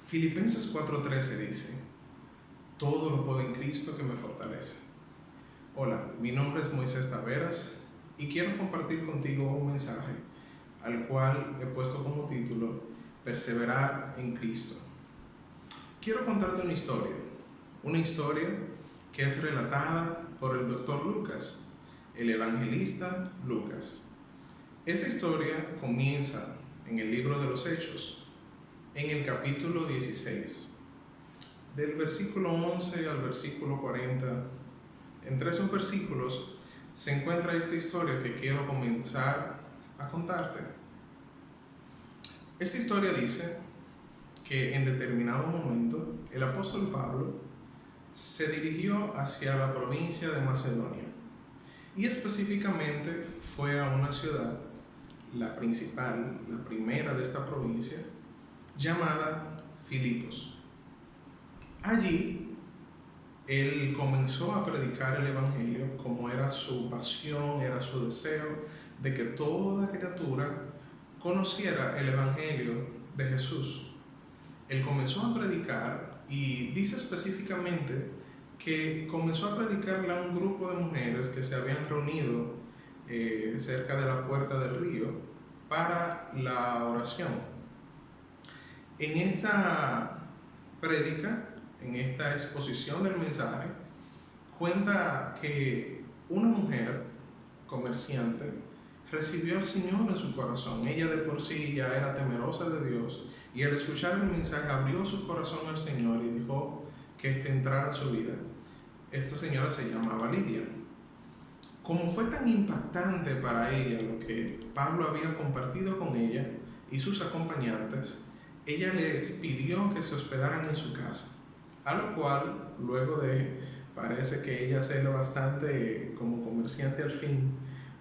Filipenses 4:13 dice: todo lo puedo en Cristo que me fortalece. Hola, mi nombre es Moisés Taveras y quiero compartir contigo un mensaje al cual he puesto como título Perseverar en Cristo. Quiero contarte una historia que es relatada por el Dr. Lucas, el evangelista Lucas. Esta historia comienza en el libro de los Hechos, en el capítulo 16, del versículo 11 al versículo 40. Entre esos versículos se encuentra esta historia que quiero comenzar a contarte. Esta historia dice que en determinado momento el apóstol Pablo se dirigió hacia la provincia de Macedonia y específicamente fue a una ciudad, la principal, la primera de esta provincia, llamada Filipos. Allí él comenzó a predicar el evangelio como era su pasión, era su deseo de que toda criatura conociera el evangelio de Jesús. Él comenzó a predicar y dice específicamente que comenzó a predicarle a un grupo de mujeres que se habían reunido cerca de la puerta del río para la oración. En esta prédica, en esta exposición del mensaje, cuenta que una mujer comerciante recibió al Señor en su corazón. Ella de por sí ya era temerosa de Dios y al escuchar el mensaje abrió su corazón al Señor y dejó que entrara a su vida. Esta señora se llamaba Lidia. Como fue tan impactante para ella lo que Pablo había compartido con ella y sus acompañantes, ella les pidió que se hospedaran en su casa, a lo cual luego parece que ella ser bastante como comerciante al fin,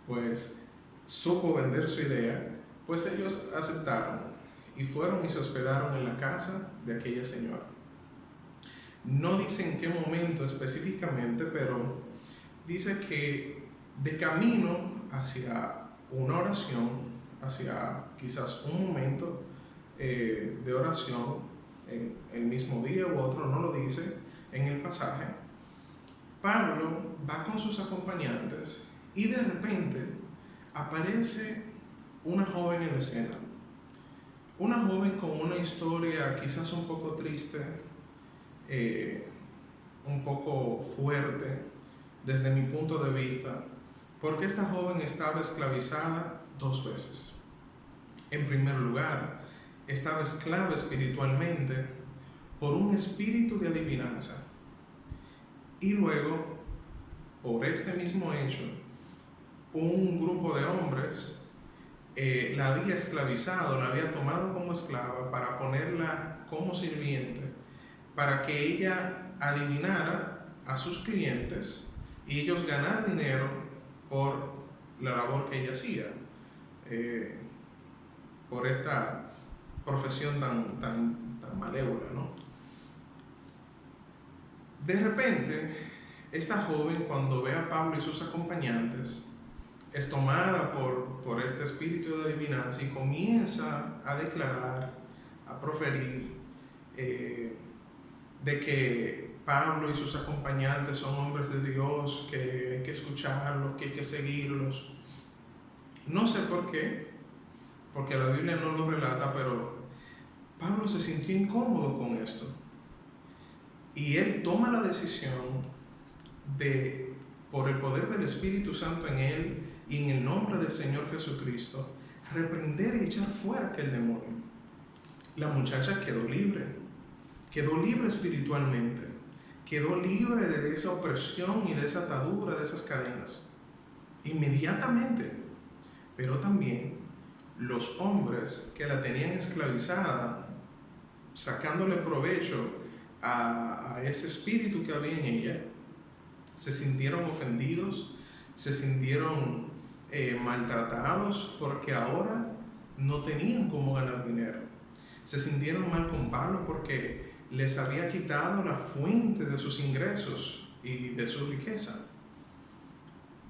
pues supo vender su idea, pues ellos aceptaron y fueron y se hospedaron en la casa de aquella señora. No dice en qué momento específicamente, pero dice que de camino hacia una oración, hacia quizás un momento de oración, en el mismo día u otro, no lo dice en el pasaje, Pablo va con sus acompañantes y de repente aparece una joven en la escena. Una joven con una historia quizás un poco triste, un poco fuerte desde mi punto de vista, porque esta joven estaba esclavizada 2 veces. En primer lugar, estaba esclava espiritualmente por un espíritu de adivinanza. Y luego, por este mismo hecho, un grupo de hombres la había esclavizado, la había tomado como esclava para ponerla como sirviente, para que ella adivinara a sus clientes y ellos ganar dinero por la labor que ella hacía, por esta profesión tan malévola, ¿no? De repente, esta joven, cuando ve a Pablo y sus acompañantes, es tomada por este espíritu de adivinanza y comienza a declarar, a proferir de que Pablo y sus acompañantes son hombres de Dios, que hay que escucharlos, que hay que seguirlos. No sé por qué, porque la Biblia no lo relata, pero Pablo se sintió incómodo con esto. Y él toma la decisión de, por el poder del Espíritu Santo en él y en el nombre del Señor Jesucristo, reprender y echar fuera aquel demonio. La muchacha quedó libre espiritualmente, quedó libre de esa opresión y de esa atadura, de esas cadenas, inmediatamente. Pero también los hombres que la tenían esclavizada, sacándole provecho a ese espíritu que había en ella, se sintieron ofendidos, se sintieron maltratados porque ahora no tenían cómo ganar dinero. Se sintieron mal con Pablo porque les había quitado la fuente de sus ingresos y de su riqueza.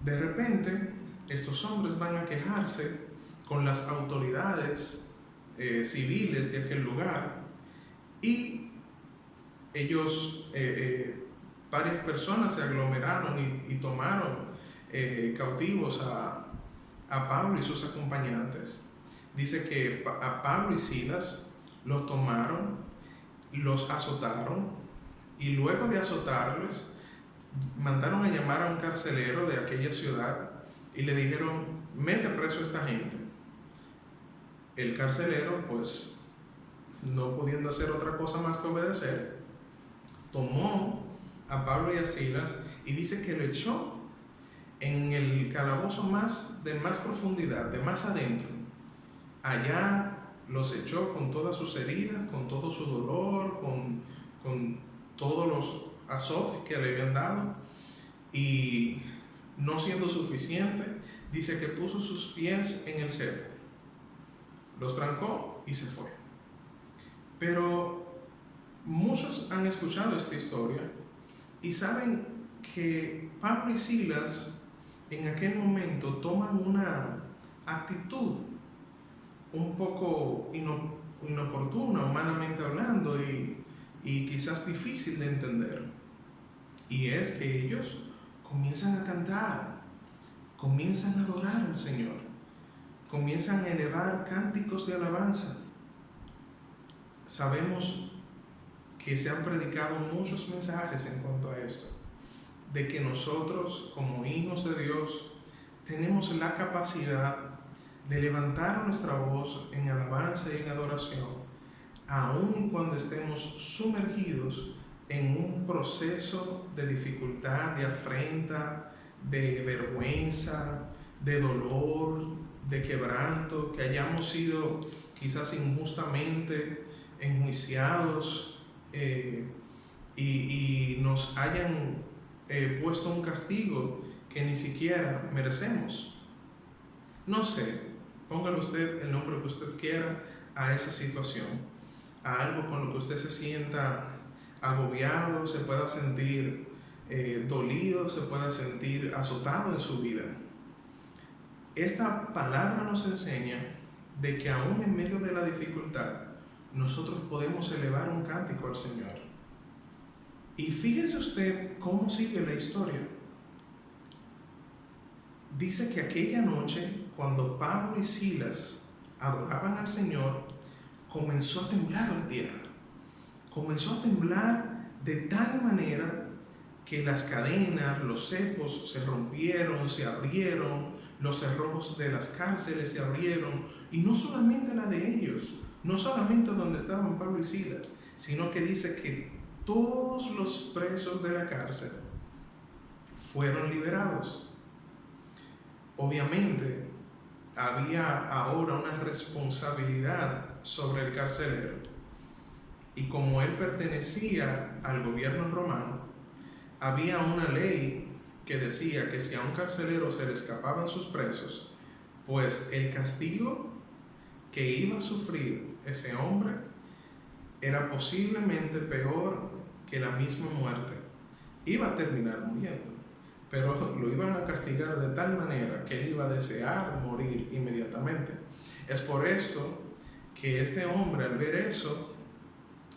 De repente, estos hombres van a quejarse con las autoridades civiles de aquel lugar Y ellos, varias personas se aglomeraron y tomaron cautivos a Pablo y sus acompañantes. Dice que a Pablo y Silas los tomaron, los azotaron y luego de azotarles mandaron a llamar a un carcelero de aquella ciudad y le dijeron: mete preso a esta gente. El carcelero, pues no pudiendo hacer otra cosa más que obedecer, tomó a Pablo y a Silas y dice que lo echó en el calabozo de más profundidad, de más adentro. Allá los echó con todas sus heridas, con todo su dolor, con todos los azotes que le habían dado, y no siendo suficiente, dice que puso sus pies en el cepo, los trancó y se fue. Pero muchos han escuchado esta historia y saben que Pablo y Silas en aquel momento toman una actitud un poco inoportuna, humanamente hablando, y quizás difícil de entender. Y es que ellos comienzan a cantar, comienzan a adorar al Señor, comienzan a elevar cánticos de alabanza. Sabemos que se han predicado muchos mensajes en cuanto a esto, de que nosotros como hijos de Dios tenemos la capacidad de levantar nuestra voz en alabanza y en adoración, aun y cuando estemos sumergidos en un proceso de dificultad, de afrenta, de vergüenza, de dolor, de quebranto, que hayamos sido quizás injustamente enjuiciados y nos hayan puesto un castigo que ni siquiera merecemos. No sé, póngale usted el nombre que usted quiera a esa situación, a algo con lo que usted se sienta agobiado, se pueda sentir dolido, se pueda sentir azotado en su vida. Esta palabra nos enseña de que aún en medio de la dificultad nosotros podemos elevar un cántico al Señor. Y fíjese usted cómo sigue la historia. Dice que aquella noche, cuando Pablo y Silas adoraban al Señor, comenzó a temblar la tierra. Comenzó a temblar de tal manera que las cadenas, los cepos se rompieron, se abrieron, los cerrojos de las cárceles se abrieron, y no solamente la de ellos, no solamente donde estaban Pablo y Silas, sino que dice que todos los presos de la cárcel fueron liberados. Obviamente, había ahora una responsabilidad sobre el carcelero, y como él pertenecía al gobierno romano, había una ley que decía que si a un carcelero se le escapaban sus presos, pues el castigo que iba a sufrir ese hombre era posiblemente peor que la misma muerte. Iba a terminar muriendo, pero lo iban a castigar de tal manera que él iba a desear morir inmediatamente. Es por esto que este hombre, al ver eso,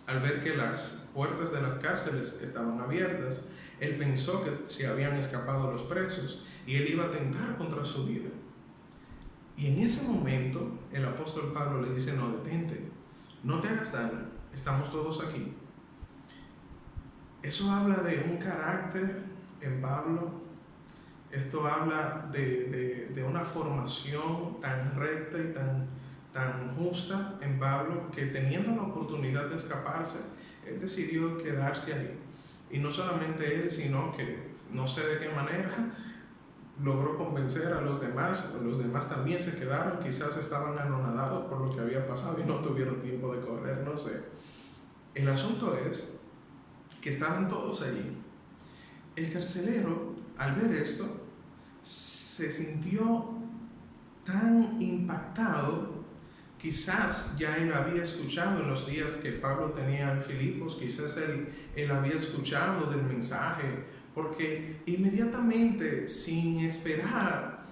al ver que las puertas de las cárceles estaban abiertas, él pensó que se habían escapado los presos y él iba a atentar contra su vida. Y en ese momento el apóstol Pablo le dice: no, detente, no te hagas daño, estamos todos aquí. Eso habla de un carácter en Pablo. Esto habla de una formación tan recta y tan justa en Pablo, que teniendo la oportunidad de escaparse, él decidió quedarse ahí. Y no solamente él, sino que no sé de qué manera logró convencer a los demás también se quedaron, quizás estaban anonadados por lo que había pasado y no tuvieron tiempo de correr, no sé. El asunto es que estaban todos allí. El carcelero, al ver esto, se sintió tan impactado. Quizás ya él había escuchado en los días que Pablo tenía en Filipos, quizás él había escuchado del mensaje, porque inmediatamente, sin esperar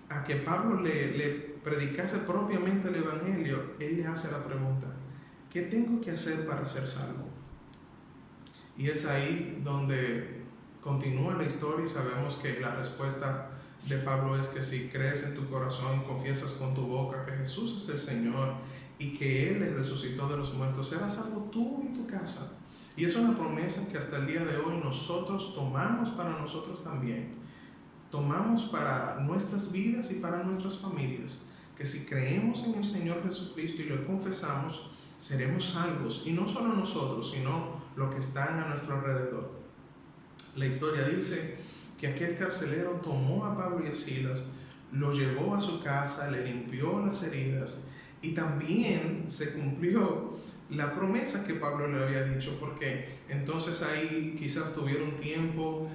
a que Pablo le predicase propiamente el Evangelio, él le hace la pregunta: ¿qué tengo que hacer para ser salvo? Y es ahí donde continúa la historia y sabemos que la respuesta de Pablo es que si crees en tu corazón y confiesas con tu boca que Jesús es el Señor y que Él le resucitó de los muertos, serás salvo tú y tu casa. Y es una promesa que hasta el día de hoy nosotros tomamos para nosotros también. Tomamos para nuestras vidas y para nuestras familias. Que si creemos en el Señor Jesucristo y lo confesamos, seremos salvos. Y no solo nosotros, sino los que están a nuestro alrededor. La historia dice que aquel carcelero tomó a Pablo y a Silas, lo llevó a su casa, le limpió las heridas y también se cumplió la promesa que Pablo le había dicho, porque entonces ahí quizás tuvieron tiempo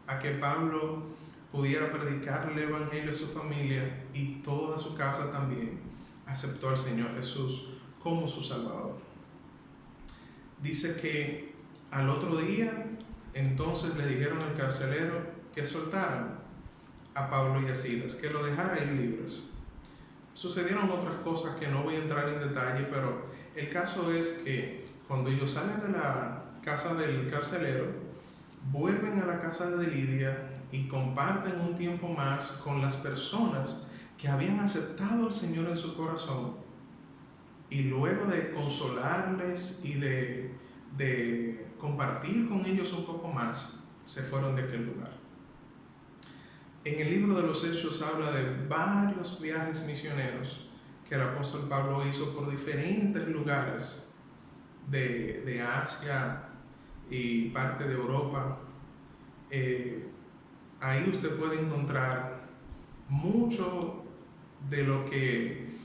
a que Pablo pudiera predicar el evangelio a su familia y toda su casa también aceptó al Señor Jesús como su Salvador. Dice que al otro día entonces le dijeron al carcelero que soltaran a Pablo y a Silas, que lo dejara ir libres. Sucedieron otras cosas que no voy a entrar en detalle, pero el caso es que cuando ellos salen de la casa del carcelero, vuelven a la casa de Lidia y comparten un tiempo más con las personas que habían aceptado al Señor en su corazón. Y luego de consolarles y de compartir con ellos un poco más, se fueron de aquel lugar. En el libro de los Hechos habla de varios viajes misioneros que el apóstol Pablo hizo por diferentes lugares de Asia y parte de Europa. Ahí usted puede encontrar mucho de lo que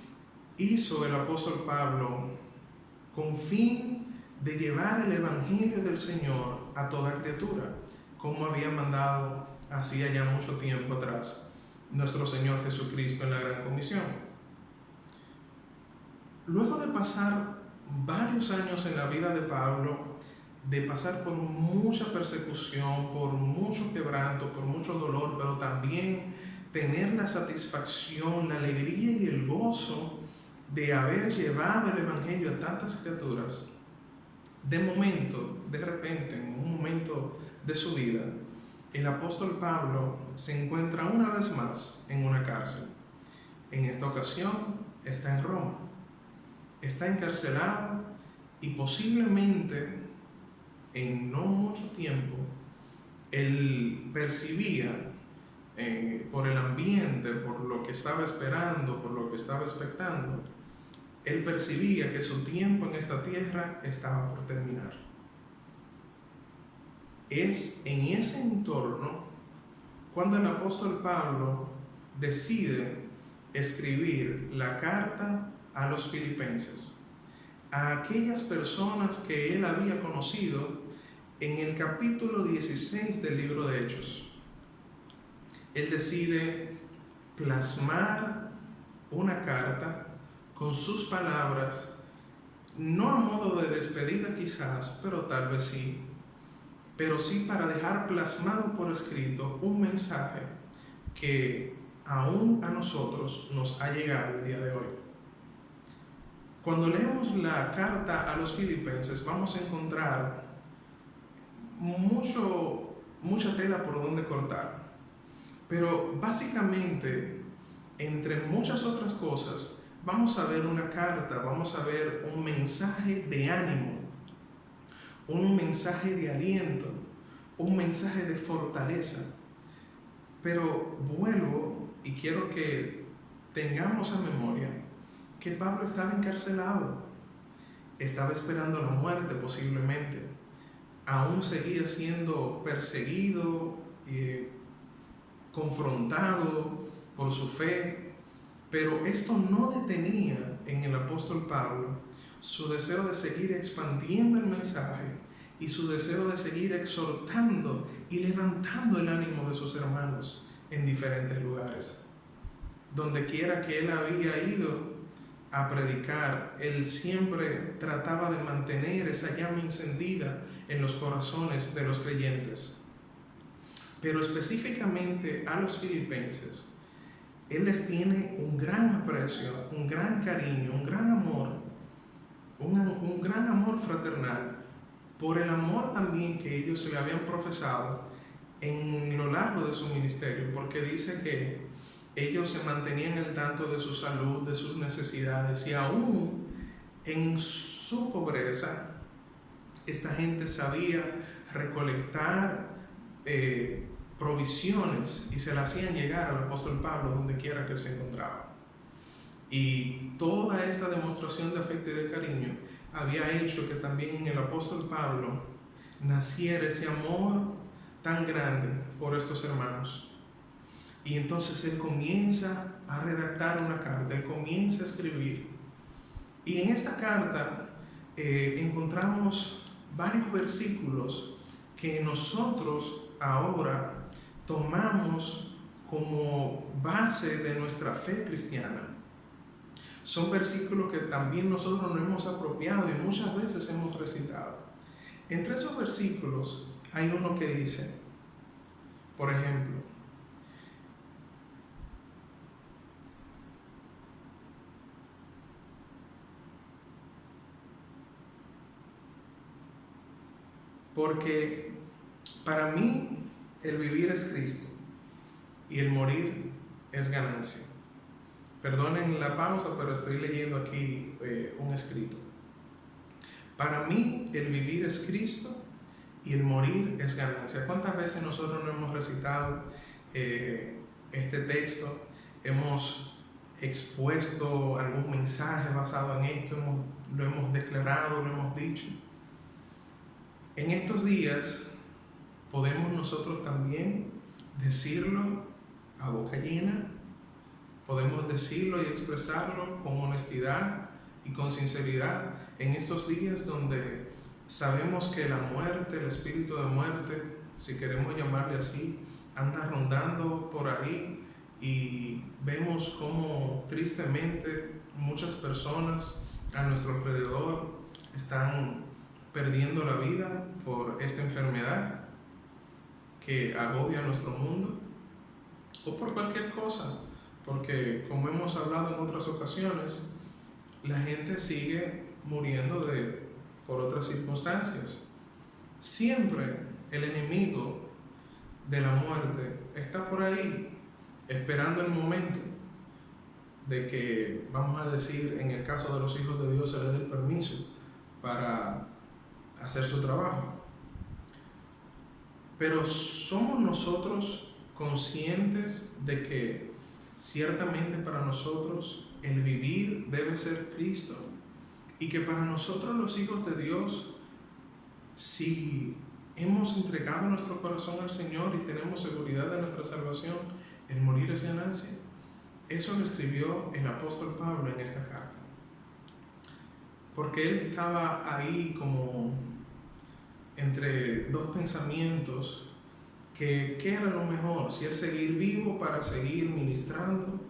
hizo el apóstol Pablo con fin de llevar el evangelio del Señor a toda criatura, como había mandado hacía ya mucho tiempo atrás nuestro Señor Jesucristo en la Gran Comisión. Luego de pasar varios años en la vida de Pablo, de pasar por mucha persecución, por mucho quebranto, por mucho dolor, pero también tener la satisfacción, la alegría y el gozo de haber llevado el evangelio a tantas criaturas, de repente, en un momento de su vida, el apóstol Pablo se encuentra una vez más en una cárcel. En esta ocasión está en Roma. Está encarcelado y posiblemente en no mucho tiempo él percibía por el ambiente, por lo que estaba esperando, por lo que estaba expectando, él percibía que su tiempo en esta tierra estaba por terminar. Es en ese entorno cuando el apóstol Pablo decide escribir la carta a los filipenses, a aquellas personas que él había conocido en el capítulo 16 del libro de Hechos. Él decide plasmar una carta con sus palabras, no a modo de despedida quizás, pero tal vez sí, pero sí para dejar plasmado por escrito un mensaje que aún a nosotros nos ha llegado el día de hoy. Cuando leemos la carta a los filipenses vamos a encontrar mucha tela por donde cortar, pero básicamente, entre muchas otras cosas, vamos a ver una carta, vamos a ver un mensaje de ánimo, un mensaje de aliento, un mensaje de fortaleza. Pero vuelvo y quiero que tengamos a memoria que Pablo estaba encarcelado, estaba esperando la muerte posiblemente, aún seguía siendo perseguido, confrontado por su fe, pero esto no detenía en el apóstol Pablo su deseo de seguir expandiendo el mensaje y su deseo de seguir exhortando y levantando el ánimo de sus hermanos en diferentes lugares. Donde quiera que él había ido a predicar, él siempre trataba de mantener esa llama encendida en los corazones de los creyentes. Pero específicamente a los filipenses, él les tiene un gran aprecio, un gran cariño, un gran amor, un gran amor fraternal por el amor también que ellos se le habían profesado en lo largo de su ministerio, porque dice que ellos se mantenían al tanto de su salud, de sus necesidades, y aún en su pobreza, esta gente sabía recolectar provisiones y se las hacían llegar al apóstol Pablo donde quiera que él se encontraba. Y toda esta demostración de afecto y de cariño había hecho que también en el apóstol Pablo naciera ese amor tan grande por estos hermanos. Y entonces él comienza a redactar una carta, él comienza a escribir. Y en esta carta encontramos varios versículos que nosotros ahora tomamos como base de nuestra fe cristiana. Son versículos que también nosotros nos hemos apropiado y muchas veces hemos recitado. Entre esos versículos hay uno que dice, por ejemplo, porque para mí el vivir es Cristo y el morir es ganancia. Perdonen la pausa, pero estoy leyendo aquí un escrito. Para mí el vivir es Cristo y el morir es ganancia. ¿Cuántas veces nosotros no hemos recitado este texto? Hemos expuesto algún mensaje basado en esto, lo hemos declarado, lo hemos dicho. En estos días podemos nosotros también decirlo a boca llena, podemos decirlo y expresarlo con honestidad y con sinceridad en estos días donde sabemos que la muerte, el espíritu de muerte, si queremos llamarle así, anda rondando por ahí y vemos cómo tristemente muchas personas a nuestro alrededor están perdiendo la vida por esta enfermedad que agobia a nuestro mundo o por cualquier cosa, porque como hemos hablado en otras ocasiones, la gente sigue muriendo por otras circunstancias. Siempre el enemigo de la muerte está por ahí, esperando el momento de que, vamos a decir, en el caso de los hijos de Dios, se les dé el permiso para hacer su trabajo. Pero somos nosotros conscientes de que ciertamente para nosotros el vivir debe ser Cristo y que para nosotros los hijos de Dios, si hemos entregado nuestro corazón al Señor y tenemos seguridad de nuestra salvación, el morir es ganancia. Eso lo escribió el apóstol Pablo en esta carta, porque él estaba ahí como entre dos pensamientos, que qué era lo mejor, si él seguir vivo para seguir ministrando,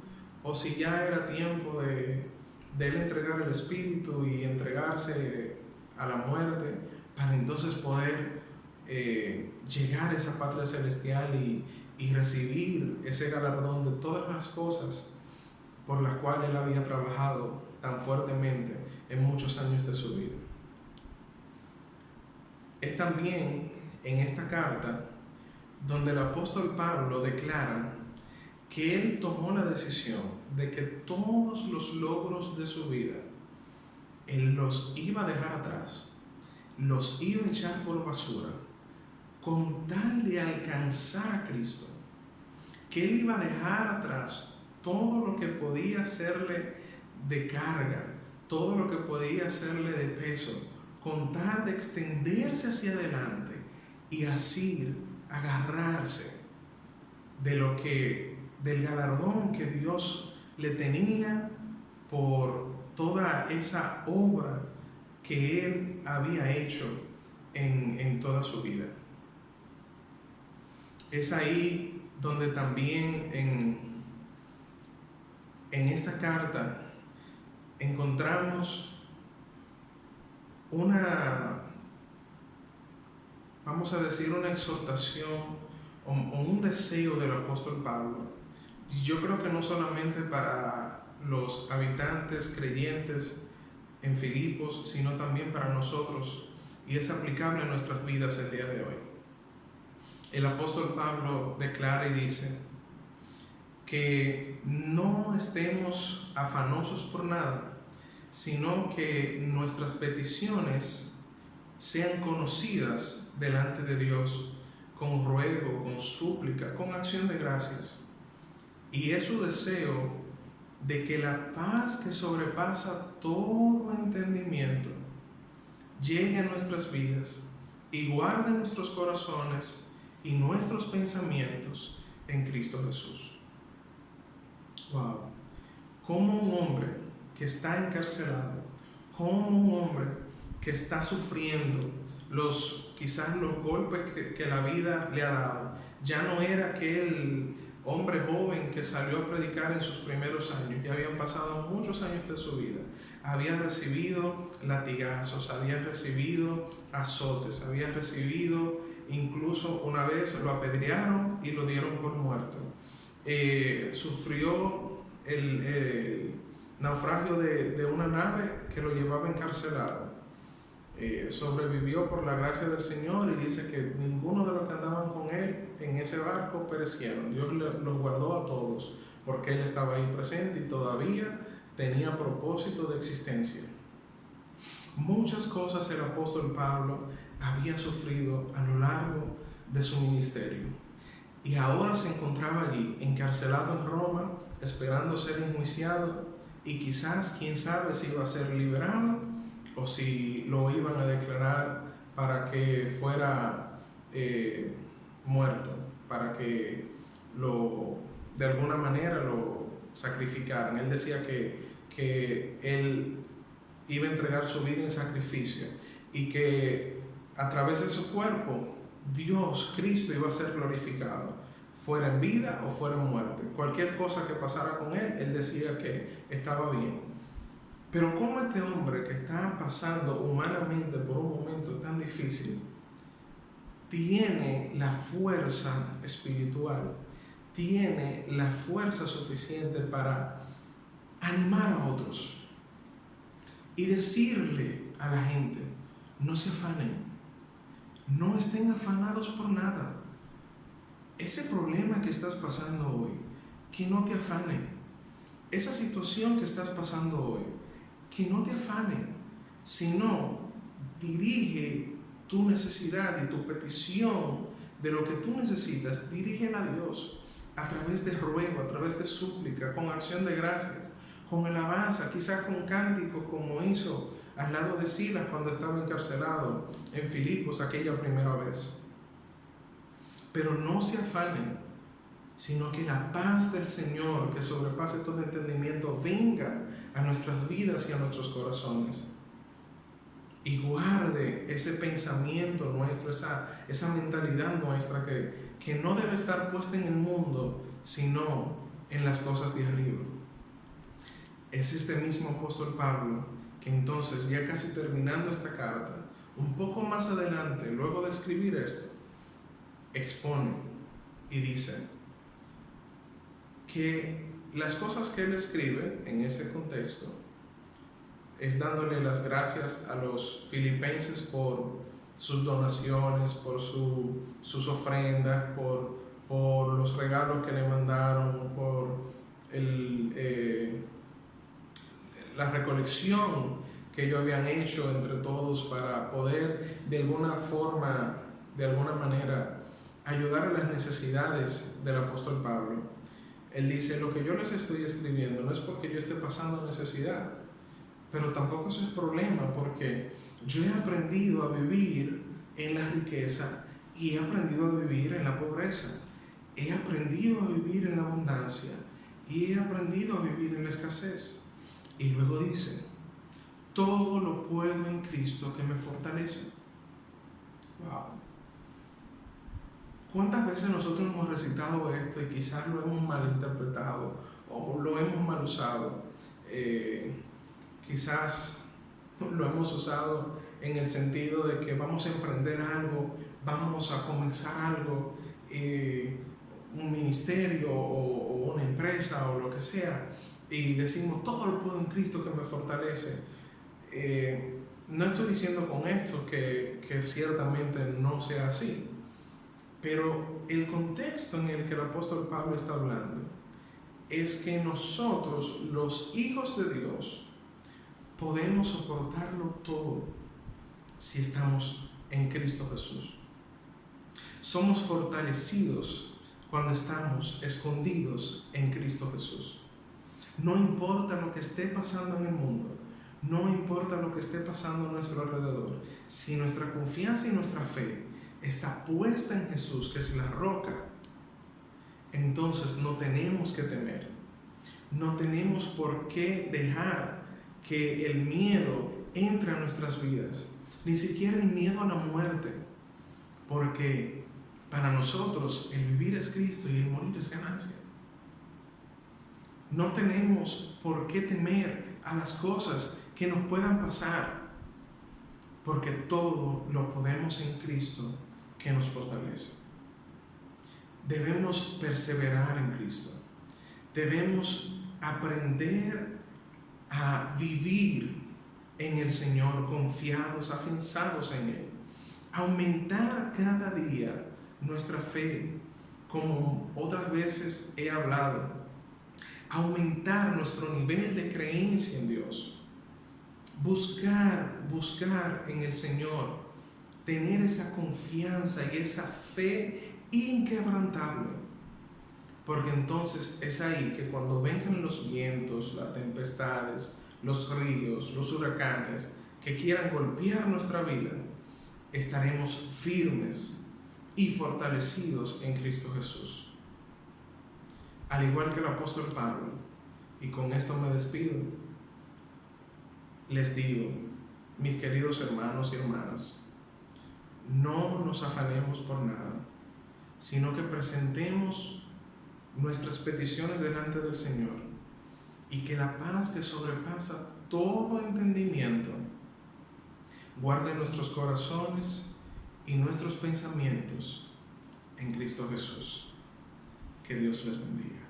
o si ya era tiempo de él entregar el espíritu y entregarse a la muerte para entonces poder llegar a esa patria celestial y recibir ese galardón de todas las cosas por las cuales él había trabajado tan fuertemente en muchos años de su vida. Es también en esta carta donde el apóstol Pablo declara que él tomó la decisión de que todos los logros de su vida él los iba a dejar atrás, los iba a echar por basura con tal de alcanzar a Cristo, que él iba a dejar atrás todo lo que podía hacerle de carga, todo lo que podía hacerle de peso, con tal de extenderse hacia adelante y así agarrarse del galardón que Dios le tenía por toda esa obra que él había hecho en toda su vida. Es ahí donde también en esta carta encontramos vamos a decir, una exhortación o un deseo del apóstol Pablo. Yo creo que no solamente para los habitantes creyentes en Filipos, sino también para nosotros, y es aplicable a nuestras vidas el día de hoy. El apóstol Pablo declara y dice que no estemos afanosos por nada, sino que nuestras peticiones sean conocidas delante de Dios con ruego, con súplica, con acción de gracias. Y es su deseo de que la paz que sobrepasa todo entendimiento llegue a nuestras vidas y guarde nuestros corazones y nuestros pensamientos en Cristo Jesús. Wow. Como un hombre que está encarcelado, como un hombre que está sufriendo quizás los golpes que la vida le ha dado, ya no era aquel hombre joven que salió a predicar en sus primeros años, ya habían pasado muchos años de su vida, había recibido latigazos, había recibido azotes, había recibido, incluso una vez lo apedrearon y lo dieron por muerto, sufrió el naufragio de una nave que lo llevaba encarcelado. Sobrevivió por la gracia del Señor y dice que ninguno de los que andaban con él en ese barco perecieron. Dios los guardó a todos porque él estaba ahí presente y todavía tenía propósito de existencia. Muchas cosas el apóstol Pablo había sufrido a lo largo de su ministerio y ahora se encontraba allí encarcelado en Roma, esperando ser enjuiciado y quizás, quién sabe, si iba a ser liberado o si lo iban a declarar para que fuera muerto, para que de alguna manera lo sacrificaran. Él decía que él iba a entregar su vida en sacrificio y que a través de su cuerpo Dios, Cristo, iba a ser glorificado, fuera en vida o fuera en muerte. Cualquier cosa que pasara con él decía que estaba bien. Pero cómo este hombre que está pasando humanamente por un momento tan difícil tiene la fuerza espiritual, tiene la fuerza suficiente para animar a otros y decirle a la gente: no se afanen, no estén afanados por nada. Ese problema que estás pasando hoy, que no te afane. Esa situación que estás pasando hoy, que no te afane, sino dirige tu necesidad y tu petición de lo que tú necesitas, dirígela a Dios a través de ruego, a través de súplica, con acción de gracias, con alabanza, quizás con cánticos como hizo al lado de Silas cuando estaba encarcelado en Filipos aquella primera vez. Pero no se afanen, sino que la paz del Señor, que sobrepase todo entendimiento, venga a nuestras vidas y a nuestros corazones y guarde ese pensamiento nuestro, esa mentalidad nuestra que no debe estar puesta en el mundo, sino en las cosas de arriba. Es este mismo apóstol Pablo que entonces, ya casi terminando esta carta, un poco más adelante, luego de escribir esto, expone y dice que las cosas que él escribe en ese contexto es dándole las gracias a los filipenses por sus donaciones, por sus ofrendas, por los regalos que le mandaron, por la recolección que ellos habían hecho entre todos para poder de alguna forma, de alguna manera, ayudar a las necesidades del apóstol Pablo. Él dice: lo que yo les estoy escribiendo no es porque yo esté pasando necesidad, pero tampoco eso es problema, porque yo he aprendido a vivir en la riqueza y he aprendido a vivir en la pobreza. He aprendido a vivir en la abundancia y he aprendido a vivir en la escasez. Y luego dice: todo lo puedo en Cristo que me fortalece. Wow. ¿Cuántas veces nosotros hemos recitado esto y quizás lo hemos malinterpretado o lo hemos mal usado? Quizás lo hemos usado en el sentido de que vamos a emprender algo, vamos a comenzar algo, un ministerio o una empresa o lo que sea, y decimos: todo lo puedo en Cristo que me fortalece. no estoy diciendo con esto que ciertamente no sea así, pero el contexto en el que el apóstol Pablo está hablando es que nosotros, los hijos de Dios, podemos soportarlo todo si estamos en Cristo Jesús. Somos fortalecidos cuando estamos escondidos en Cristo Jesús. No importa lo que esté pasando en el mundo, no importa lo que esté pasando a nuestro alrededor, si nuestra confianza y nuestra fe está puesta en Jesús, que es la roca, entonces no tenemos que temer. No tenemos por qué dejar que el miedo entre a nuestras vidas, ni siquiera el miedo a la muerte, porque para nosotros el vivir es Cristo y el morir es ganancia. No tenemos por qué temer a las cosas que nos puedan pasar, porque todo lo podemos en Cristo que nos fortalece. Debemos perseverar en Cristo. Debemos aprender a vivir en el Señor, confiados, afianzados en Él. Aumentar cada día nuestra fe, como otras veces he hablado. Aumentar nuestro nivel de creencia en Dios. Buscar en el Señor. Tener esa confianza y esa fe inquebrantable. Porque entonces es ahí que cuando vengan los vientos, las tempestades, los ríos, los huracanes que quieran golpear nuestra vida, estaremos firmes y fortalecidos en Cristo Jesús. Al igual que el apóstol Pablo, y con esto me despido, les digo, mis queridos hermanos y hermanas, no nos afanemos por nada, sino que presentemos nuestras peticiones delante del Señor, y que la paz que sobrepasa todo entendimiento guarde nuestros corazones y nuestros pensamientos en Cristo Jesús. Que Dios les bendiga.